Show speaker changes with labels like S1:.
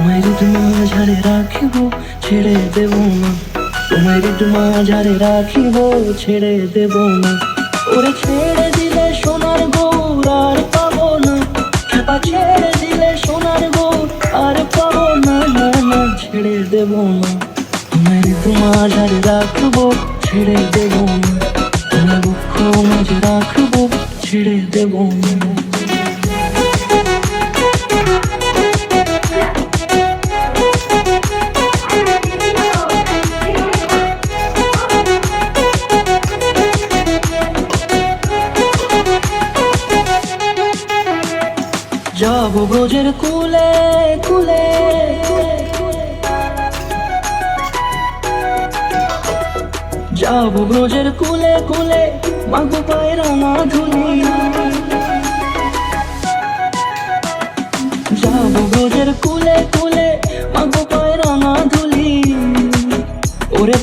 S1: তোমায় মাঝারে রাখিব, ছেড়ে দেব না। তোমায় মাঝারে রাখিব, ছেড়ে দেব না। ওরে ছেড়ে দিলে সোনার গৌর আর পাবো না, খেপা ছেড়ে দিলে সোনার গৌর আর পাবো না। না না, ছেড়ে দেব না। তোমায় মাঝারে রাখবো, ছেড়ে দেব না। তোমায় বুক মাঝে রাখবো, ছেড়ে দেব না। যাব ব্রজের কুলে কুলে, যাব ব্রজের কুলে কুলে, মাগো পায়ের রাঙা ধুলি। যাব ব্রজের কুলে কুলে, মাগো পায়ের রাঙা ধুলি। ওরে